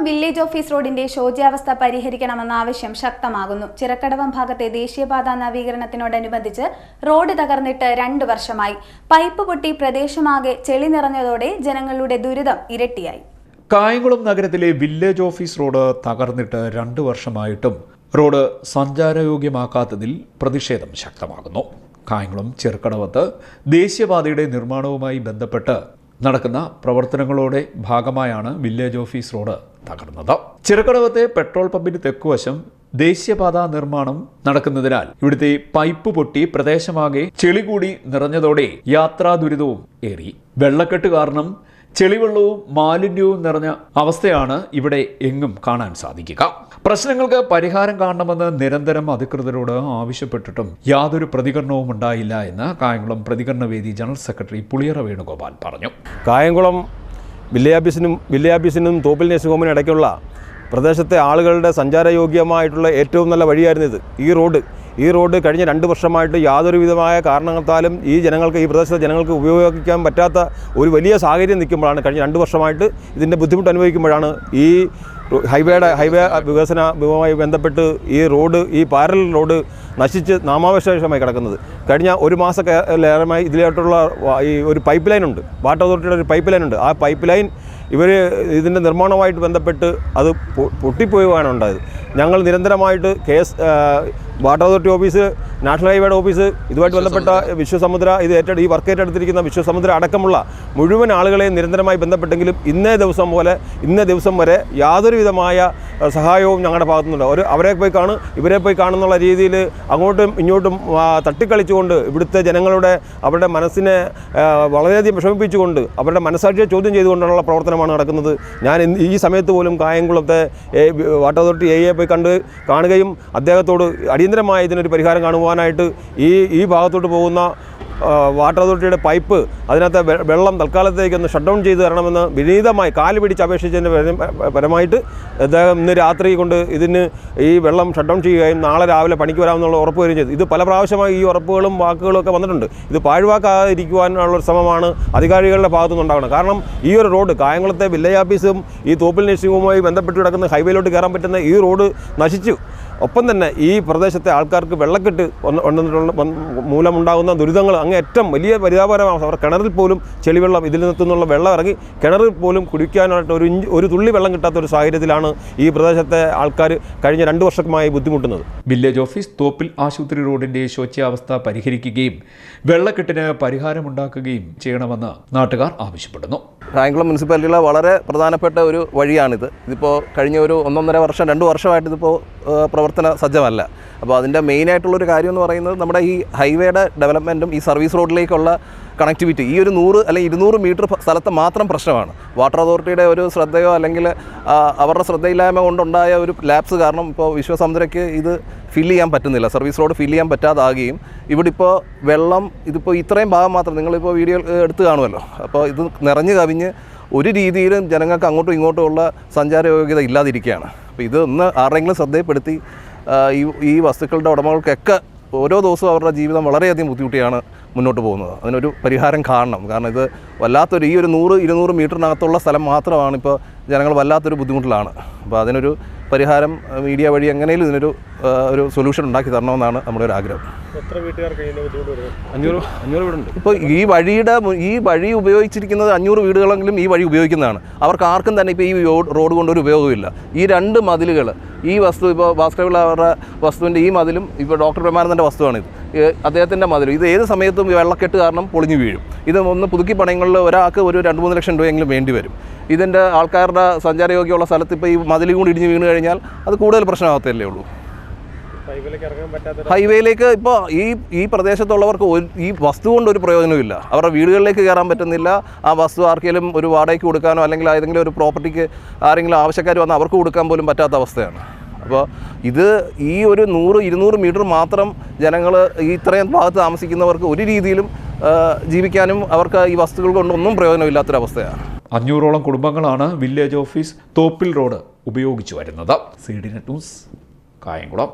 Village office റോഡിന്റെ ശോച്യാവസ്ഥ പരിഹരിക്കണമെന്ന ആവശ്യം ശക്തമാകുന്നു. ചിറക്കടവം ഭാഗത്തെ ദേശീയപാത നവീകരണത്തിനോടനുബന്ധിച്ച് റോഡ് തകർന്നിട്ട് 2 വർഷമായി. പൈപ്പ് പൊട്ടി പ്രദേശമാകെ ചെളി നിറഞ്ഞതോടെ ജനങ്ങളുടെ ദുരിതം ഇരട്ടിയായി. കായംകുളം നഗരത്തിലെ വില്ലേജ് ഓഫീസ് റോഡ് തകർന്നിട്ട് 2 വർഷമായിട്ടും റോഡ് സഞ്ചാരയോഗ്യമാക്കാത്തതിൽ പ്രതിഷേധം ശക്തമാകുന്നു. കായംകുളം ചിറക്കടവത്ത് ദേശീയപാതയുടെ നിർമ്മാണവുമായി ബന്ധപ്പെട്ട് നടക്കുന്ന പ്രവർത്തനങ്ങളുടെ ഭാഗമായാണ് വില്ലേജ് ഓഫീസ് റോഡ് തകർന്നത്. ചിറക്കടവത്തെ പെട്രോൾ പമ്പിന് തെക്കുവശം ദേശീയപാത നിർമ്മാണം നടക്കുന്നതിനാൽ ഇവിടുത്തെ പൈപ്പ് പൊട്ടി പ്രദേശമാകെ ചെളി കൂടി നിറഞ്ഞതോടെ യാത്രാ ദുരിതവും ഏറി. വെള്ളക്കെട്ട് കാരണം ചെളിവെള്ളവും മാലിന്യവും നിറഞ്ഞ അവസ്ഥയാണ് ഇവിടെ എങ്ങും കാണാൻ സാധിക്കുക. പ്രശ്നങ്ങൾക്ക് പരിഹാരം കാണണമെന്ന് നിരന്തരം അധികൃതരോട് ആവശ്യപ്പെട്ടിട്ടും യാതൊരു പ്രതികരണവും ഉണ്ടായില്ല എന്ന് കായംകുളം പ്രതികരണവേദി ജനറൽ സെക്രട്ടറി പുളിയറ വേണുഗോപാൽ പറഞ്ഞു. കായംകുളം വില്ലേജ് തോപ്പിൽ നഴ്സിംഗ് ഹോമിനും ഇടയ്ക്കുള്ള പ്രദേശത്തെ ആളുകളുടെ സഞ്ചാരയോഗ്യമായിട്ടുള്ള ഏറ്റവും നല്ല വഴിയായിരുന്നു ഇത്. ഈ റോഡ് കഴിഞ്ഞ 2 വർഷമായിട്ട് യാതൊരു വിധമായ കാരണങ്ങളാലും ഈ പ്രദേശത്തെ ജനങ്ങൾക്ക് ഉപയോഗിക്കാൻ പറ്റാത്ത ഒരു വലിയ സാഹചര്യം നിൽക്കുമ്പോഴാണ്, കഴിഞ്ഞ 2 വർഷമായിട്ട് ഇതിൻ്റെ ബുദ്ധിമുട്ട് അനുഭവിക്കുമ്പോഴാണ് ഈ ഹൈവേ വികസനവുമായി ബന്ധപ്പെട്ട് ഈ പാരലൽ റോഡ് നശിച്ച് നാമാവശേഷമായി കിടക്കുന്നത്. കഴിഞ്ഞ 1 മാസത്തിലേറെമായി ഇതിലോട്ടുള്ള ഈ ഒരു പൈപ്പ് ലൈൻ ഉണ്ട്, വാട്ടർ അതോറിറ്റിയുടെ ഒരു പൈപ്പ് ലൈൻ ഉണ്ട്. ആ പൈപ്പ് ലൈൻ ഇതിൻ്റെ നിർമ്മാണവുമായിട്ട് ബന്ധപ്പെട്ട് അത് പൊട്ടിപ്പോവുകയാണ് ഉണ്ടായത്. ഞങ്ങൾ നിരന്തരമായിട്ട് വാട്ടർ അതോറിറ്റി ഓഫീസ്, നാഷണൽ ഹൈവേയുടെ ഓഫീസ്, ഇതുമായിട്ട് ബന്ധപ്പെട്ട വിശ്വസമുദ്ര, ഈ വർക്ക് ഏറ്റെടുത്തിരിക്കുന്ന വിശ്വസമുദ്ര അടക്കമുള്ള മുഴുവൻ ആളുകളെയും നിരന്തരമായി ബന്ധപ്പെട്ടെങ്കിലും ഇന്നേ ദിവസം വരെ യാതൊരു വിധമായ സഹായവും ഞങ്ങളുടെ ഭാഗത്തുനിന്നുണ്ട്. ഇവരെ പോയി കാണുന്നുള്ള രീതിയിൽ അങ്ങോട്ടും ഇങ്ങോട്ടും തട്ടിക്കളിച്ചുകൊണ്ട് ഇവിടുത്തെ അവരുടെ മനസ്സിനെ വളരെയധികം വിഷമിപ്പിച്ചുകൊണ്ട് അവരുടെ മനസ്സാക്ഷിയെ ചോദ്യം ചെയ്തുകൊണ്ടുള്ള പ്രവർത്തനമാണ് നടക്കുന്നത്. ഞാൻ ഈ സമയത്ത് പോലും കായംകുളത്തെ വാട്ടർ അതോറിറ്റി എയെ പോയി കാണുകയും അദ്ദേഹത്തോട് അടിയന്തരമായി ഇതിനൊരു പരിഹാരം കാണുവാനായിട്ട് ഈ ഭാഗത്തോട്ട് പോകുന്ന വാട്ടർ അതോറിറ്റിയുടെ പൈപ്പ്, അതിനകത്ത് വെള്ളം തൽക്കാലത്തേക്കൊന്ന് ഷട്ട് ഡൗൺ ചെയ്ത് തരണമെന്ന് വിനീതമായി കാല് പിടിച്ച് അപേക്ഷിച്ചതിൻ്റെ പരമായിട്ട് അദ്ദേഹം ഇന്ന് രാത്രി കൊണ്ട് ഈ വെള്ളം ഷട്ട് ഡൗൺ ചെയ്യുകയും നാളെ രാവിലെ പണിക്ക് വരാമെന്നുള്ള ഉറപ്പ് വരികയും ചെയ്തു. ഇത് പല പ്രാവശ്യമായി ഈ ഉറപ്പുകളും വാക്കുകളും ഒക്കെ വന്നിട്ടുണ്ട്. ഇത് പാഴ്വാക്കാതിരിക്കുവാനുള്ള സമയമാണ് അധികാരികളുടെ ഭാഗത്തുനിന്നുണ്ടാകണം. കാരണം ഈ ഒരു റോഡ്, കായംകുളത്തെ വില്ലേജ് ഓഫീസും ഈ തോപ്പിൽ നഴ്സിംഗ് ഹോമുമായി ബന്ധപ്പെട്ട് കിടക്കുന്ന ഹൈവേയിലോട്ട് കയറാൻ പറ്റുന്ന ഈ റോഡ് നശിച്ചു. ഒപ്പം തന്നെ ഈ പ്രദേശത്തെ ആൾക്കാർക്ക് വെള്ളക്കെട്ട് മൂലമുണ്ടാകുന്ന ദുരിതങ്ങൾ അങ്ങേയറ്റം വലിയ പരിതാപകരമാണ്. അവർ കിണറിൽ പോലും ചെളിവെള്ളം, ഇതിൽ നിന്നുള്ള വെള്ളം ഇറങ്ങി കിണറിൽ പോലും കുടിക്കാനായിട്ട് ഒരു തുള്ളി വെള്ളം കിട്ടാത്ത ഒരു സാഹചര്യത്തിലാണ് ഈ പ്രദേശത്തെ ആൾക്കാർ കഴിഞ്ഞ 2 വർഷമായി ബുദ്ധിമുട്ടുന്നത്. വില്ലേജ് ഓഫീസ് തോപ്പിൽ ആശുപത്രി റോഡിന്റെ ശോച്യാവസ്ഥ പരിഹരിക്കുകയും വെള്ളക്കെട്ടിന് പരിഹാരമുണ്ടാക്കുകയും ചെയ്യണമെന്ന് നാട്ടുകാർ ആവശ്യപ്പെടുന്നു. കായംകുളം മുനിസിപ്പാലിറ്റിയിലെ വളരെ പ്രധാനപ്പെട്ട ഒരു വഴിയാണിത്. ഇതിപ്പോൾ കഴിഞ്ഞ ഒരു 1.5 വർഷം 2 വർഷമായിട്ട് ഇതിപ്പോൾ പ്രവർത്തന സജ്ജമല്ല. അപ്പോൾ അതിൻ്റെ മെയിനായിട്ടുള്ളൊരു കാര്യം എന്ന് പറയുന്നത് നമ്മുടെ ഈ ഹൈവേയുടെ ഡെവലപ്മെൻറ്റും ഈ സർവീസ് റോഡിലേക്കുള്ള കണക്ടിവിറ്റി, ഈ ഒരു 100 അല്ലെങ്കിൽ 200 മീറ്റർ സ്ഥലത്ത് മാത്രം പ്രശ്നമാണ്. വാട്ടർ അതോറിറ്റിയുടെ ഒരു ശ്രദ്ധയോ അല്ലെങ്കിൽ അവരുടെ ശ്രദ്ധയില്ലായ്മ കൊണ്ടുണ്ടായ ഒരു ലാപ്സ് കാരണം ഇപ്പോൾ വിശ്വസമുദ്രയ്ക്ക് ഇത് ഫില്ല് ചെയ്യാൻ പറ്റുന്നില്ല, സർവീസ് റോഡ് ഫില്ല് ചെയ്യാൻ പറ്റാതാകുകയും ഇവിടെ ഇപ്പോൾ ഇതിപ്പോൾ ഇത്രയും ഭാഗം മാത്രം നിങ്ങളിപ്പോൾ വീഡിയോ എടുത്ത് കാണുമല്ലോ. അപ്പോൾ ഇത് നിറഞ്ഞു കവിഞ്ഞ് ഒരു രീതിയിലും ജനങ്ങൾക്ക് അങ്ങോട്ടും ഇങ്ങോട്ടുമുള്ള സഞ്ചാരയോഗ്യത ഇല്ലാതിരിക്കുകയാണ്. അപ്പോൾ ഇത് ആരെങ്കിലും ശ്രദ്ധയിൽപ്പെടുത്തി ഈ വസ്തുക്കളുടെ ഉടമകൾക്കൊക്കെ ഓരോ ദിവസവും അവരുടെ ജീവിതം വളരെയധികം ബുദ്ധിമുട്ടിയാണ് മുന്നോട്ട് പോകുന്നത്. അതിനൊരു പരിഹാരം കാണണം. കാരണം ഇത് ഈ ഒരു 100-200 മീറ്ററിനകത്തുള്ള സ്ഥലം മാത്രമാണ് ഇപ്പോൾ ജനങ്ങൾ വല്ലാത്തൊരു ബുദ്ധിമുട്ടിലാണ്. അപ്പോൾ അതിനൊരു പരിഹാരം മീഡിയ വഴി എങ്ങനെയും ഇതിനൊരു സൊല്യൂഷൻ ഉണ്ടാക്കി തരണമെന്നാണ് നമ്മുടെ ഒരു ആഗ്രഹം. എത്ര വീട്ടുകാർക്ക് 500 വീടുണ്ട്. ഇപ്പോൾ ഈ വഴി ഉപയോഗിച്ചിരിക്കുന്നത് 500 വീടുകളെങ്കിലും ഈ വഴി ഉപയോഗിക്കുന്നതാണ്. അവർക്ക് ആർക്കും തന്നെ ഇപ്പോൾ ഈ റോഡ് കൊണ്ടൊരു ഉപയോഗമില്ല. ഈ 2 മതിലുകൾ, ഈ വസ്തു ഇപ്പോൾ ഭാസ്കരപിള്ള അവരുടെ വസ്തുവിൻ്റെ ഈ മതിലും ഇപ്പോൾ ഡോക്ടർ പ്രമാനന്ദൻ്റെ വസ്തുവാണിത്, അദ്ദേഹത്തിൻ്റെ മതിലും. ഇത് ഏത് സമയത്തും വെള്ളക്കെട്ട് കാരണം പൊളിഞ്ഞു വീഴും. ഇത് ഒന്ന് പുതുക്കി പണിയുങ്ങളിൽ ഒരാൾക്ക് ഒരു 2-3 ലക്ഷം രൂപയെങ്കിലും വേണ്ടി വരും. ഇതിൻ്റെ ആൾക്കാരുടെ സഞ്ചാരയോഗ്യമുള്ള സ്ഥലത്ത് ഇപ്പോൾ ഈ മതിലും കൂടി ഇടിഞ്ഞ് വീണ് കഴിഞ്ഞാൽ അത് കൂടുതൽ പ്രശ്നമാകത്തല്ലേ ഉള്ളൂ. ഹൈവേയിലേക്ക് ഇപ്പോൾ ഈ പ്രദേശത്തുള്ളവർക്ക് ഈ വസ്തു കൊണ്ടൊരു പ്രയോജനമില്ല. അവരുടെ വീടുകളിലേക്ക് കയറാൻ പറ്റുന്നില്ല. ആ വസ്തു ആർക്കെങ്കിലും ഒരു വാടകയ്ക്ക് കൊടുക്കാനോ അല്ലെങ്കിൽ ഏതെങ്കിലും ഒരു പ്രോപ്പർട്ടിക്ക് ആരെങ്കിലും ആവശ്യക്കാർ വന്നാൽ അവർക്ക് കൊടുക്കാൻ പോലും പറ്റാത്ത അവസ്ഥയാണ്. അപ്പോൾ ഈ ഒരു 100-200 മീറ്റർ മാത്രം ജനങ്ങൾ ഇത്രയും ഭാഗത്ത് താമസിക്കുന്നവർക്ക് ഒരു രീതിയിലും ജീവിക്കാനും അവർക്ക് ഈ വസ്തുക്കൾ കൊണ്ടൊന്നും പ്രയോജനമില്ലാത്തൊരവസ്ഥയാണ്. 500ഓളം കുടുംബങ്ങളാണ് വില്ലേജ് ഓഫീസ് തോപ്പിൽ റോഡ് ഉപയോഗിച്ചു വരുന്നത്. CDNet news, Kayamkulam.